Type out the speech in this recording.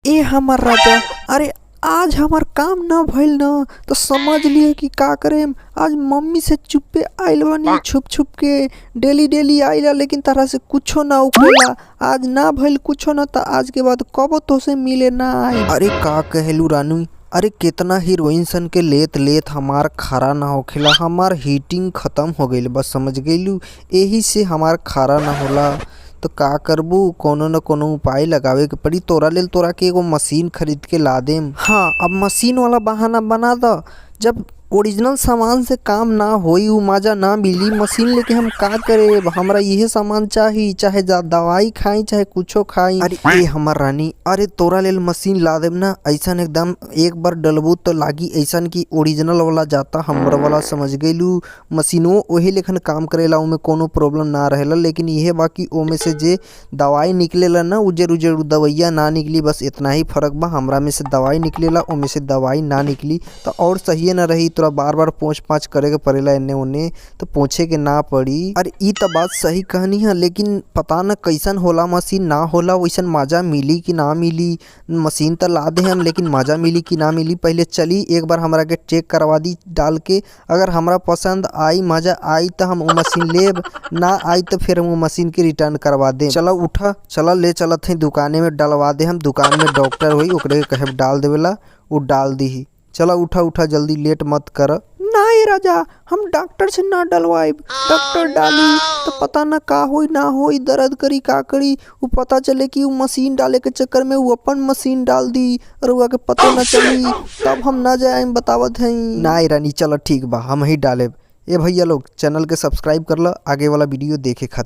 ए हमर राजा, अरे आज हमार काम ना भइल न तो समझ लिए कि का करेम। आज मम्मी से चुपे आइल बानी, छुप छुप के डेली डेली आइला, लेकिन तरह से कुछो ना उखेला। आज ना भइल कुछो ना तो आज के बाद कबो तो से मिले ना आए। अरे का कहलू रानू, अरे कितना हीरोइन सन के लेत लेत हमार खरा ना होखेला। हमार हीटिंग खत्म हो गईल बस, समझ गईलू, यही से हमार खरा ना होला। तो का करबू, कोनो न कोनो उपाय लगावे के पड़ी। तोरा लेल तोरा के एगो मशीन खरीद के ला देम। हाँ, अब मशीन वाला बहाना बना द। जब ओरिजिनल सामान से काम ना होई, उ मजा ना मिली। मशीन लेके हम का करे, हमरा यही सामान चाहिए, चाहे दवाई खाई चाहे कुछो खाई। अरे ए हमर रानी, अरे तोरा लेल मशीन ला देम ना, ऐसन एकदम एक बार डलबू तो लागी ऐसन की ओरिजिनल वाला जाता हमर वाला, समझ गईलू। मशीनो ओही लेखन काम करेला, उमे कोनो प्रॉब्लम ना रहेला। लेकिन यह बाकी ओमे से जे दवाई निकलेला ना, उजर उजर दवाइया ना निकली, बस इतना ही फर्क बा। हमरा में से दवाई निकलेला, ओमे से दवाई ना निकली तो और सही ना रही। तोरा बार बार पोंछ पाछ करे के पड़ेला एने ओने, तो पोंछे के ना पड़ी। अरे ई तो बात सही कहनी है, लेकिन पता न कैसन होला मशीन, ना होला वैसन मजा मिली कि ना मिली। मशीन तो ला दे हम, लेकिन मजा मिली कि ना मिली पहले चली एक बार हमरा के चेक करवा दी डाल के। अगर हमरा पसंद आई, मजा आई तो हम वो मशीन लेब, ना आई तो फिर हम वो मशीन के रिटर्न करवा दे। चलो उठा, चलो ले चलत है दुकाने में डलवा दे हम। दुकान में डॉक्टर हुई, ओकरे कहे डाल देवेला, वो डाल दी। चला उठा उठा जल्दी, लेट मत कर। नहीं राजा, हम डॉक्टर से ना डलवाइब। डॉक्टर डाली तो पता ना का होई ना होई, दर्द करी का करी। वो पता चले कि वो मशीन डाले के चक्कर में वो अपन मशीन डाल दी और वो के पता ना चली, तब हम ना जाए बतावत हैं। ना रानी, चलो ठीक बा, हम ही डालेब। ए भैया लोग, चैनल के सब्सक्राइब कर लो आगे वाला वीडियो देखे खातिर।